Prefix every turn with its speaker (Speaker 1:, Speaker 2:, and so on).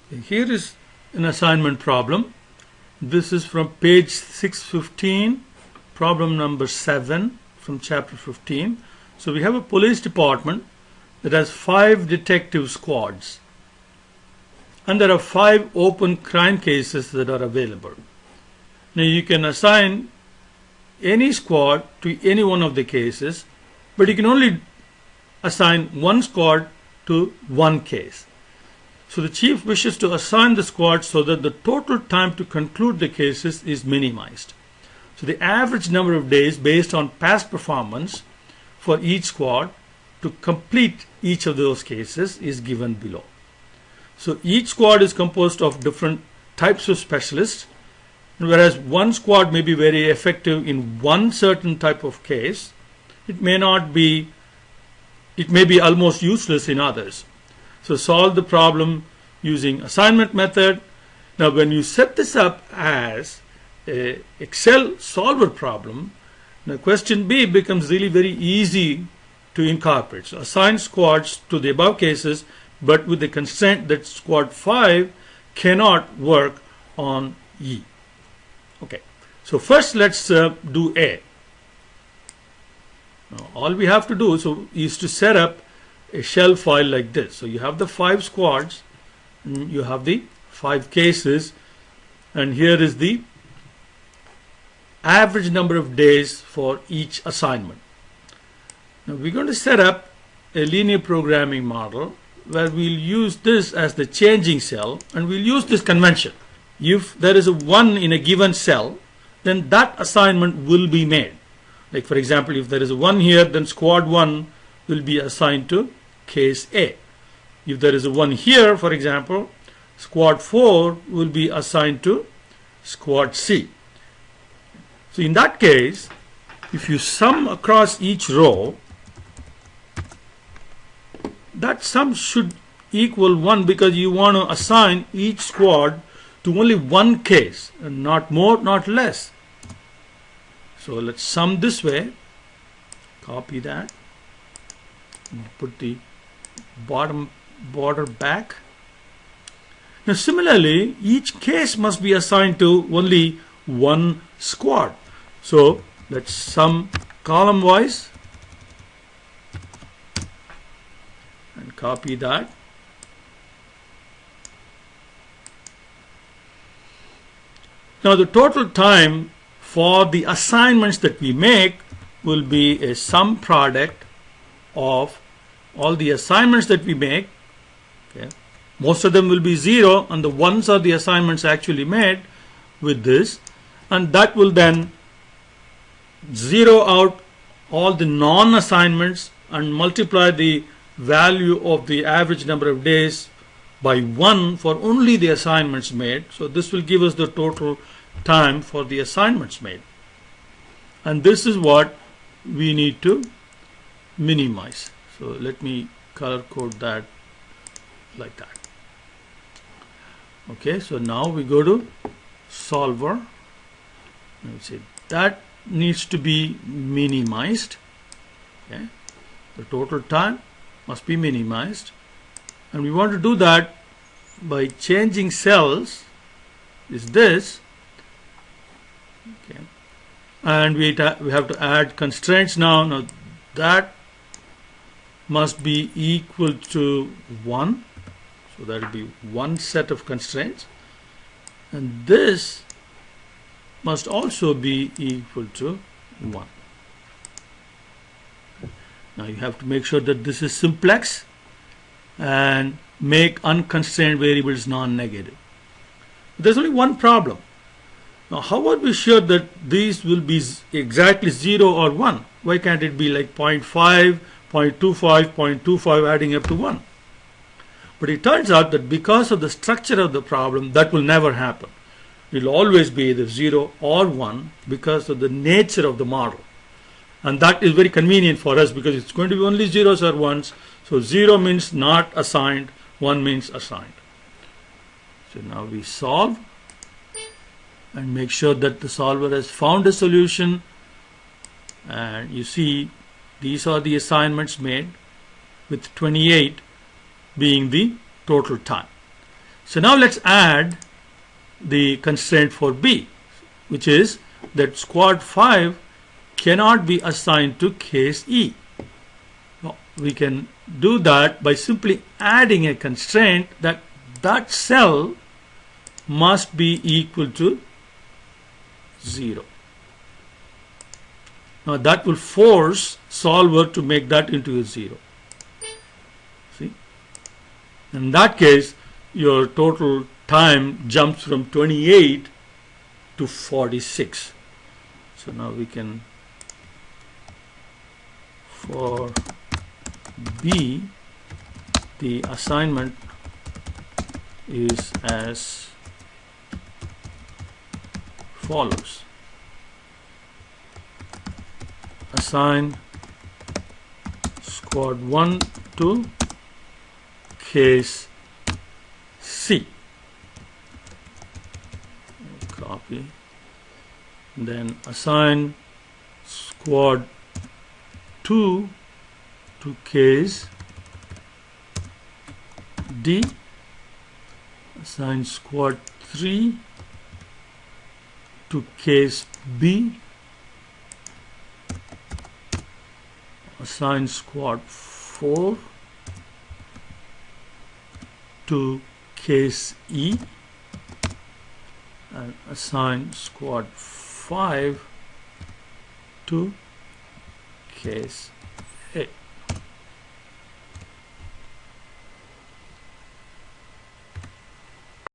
Speaker 1: Here is an assignment problem. This is from page 615, problem number 7 from chapter 15. So we have a police department that has 5 detective squads, and there are 5 open crime cases that are available. Now you can assign any squad to any one of the cases, but you can only assign one squad to one case. So the chief wishes to assign the squad so that the total time to conclude the cases is minimized. So the average number of days based on past performance for each squad to complete each of those cases is given below. So each squad is composed of different types of specialists, whereas one squad may be very effective in one certain type of case, it may be almost useless in others. So solve the problem using assignment method. Now when you set this up as a Excel solver problem, now question B becomes really very easy to incorporate. So assign squads to the above cases, but with the constraint that squad 5 cannot work on E. Okay, so first let's do A. Now all we have to do is to set up a shell file like this. So you have the 5 squads, and you have the 5 cases, and here is the average number of days for each assignment. Now we're going to set up a linear programming model where we'll use this as the changing cell, and we'll use this convention. If there is a 1 in a given cell, then that assignment will be made. Like for example, if there is a 1 here, then squad 1 will be assigned to case A. If there is a 1 here, for example, squad 4 will be assigned to squad C. So in that case, if you sum across each row, that sum should equal 1, because you want to assign each squad to only one case, and not more, not less. So let's sum this way, copy that, and put the bottom border back. Now similarly, each case must be assigned to only one squad. So let's sum column wise and copy that. Now the total time for the assignments that we make will be a sum product of all the assignments that we make. Okay. Most of them will be 0, and the ones are the assignments actually made with this, and that will then zero out all the non-assignments and multiply the value of the average number of days by 1 for only the assignments made. So this will give us the total time for the assignments made, and this is what we need to minimize. So let me color code that like that. Okay, so now we go to solver, and we say that needs to be minimized. Okay, the total time must be minimized, and we want to do that by changing cells. Is this? Okay, and we have to add constraints now. Now that must be equal to 1, so that will be one set of constraints, and this must also be equal to 1. Now you have to make sure that this is simplex and make unconstrained variables non-negative. There's only one problem. Now how are we sure that these will be exactly 0 or 1? Why can't it be like 0.5, 0.25, 0.25 adding up to 1? But it turns out that because of the structure of the problem, that will never happen. It will always be either 0 or 1 because of the nature of the model. And that is very convenient for us because it's going to be only zeros or ones. So 0 means not assigned, 1 means assigned. So now we solve and make sure that the solver has found a solution, and you see these are the assignments made, with 28 being the total time. So now let's add the constraint for B, which is that squad 5 cannot be assigned to case E. Now, we can do that by simply adding a constraint that that cell must be equal to 0. Now that will force solver to make that into a 0. See? In that case, your total time jumps from 28 to 46. So now we can, for B, the assignment is as follows. Assign squad 1 to case C. Copy. Then assign squad 2 to case D. Assign squad 3 to case B. Assign squad 4 to case E, and assign squad 5 to case A.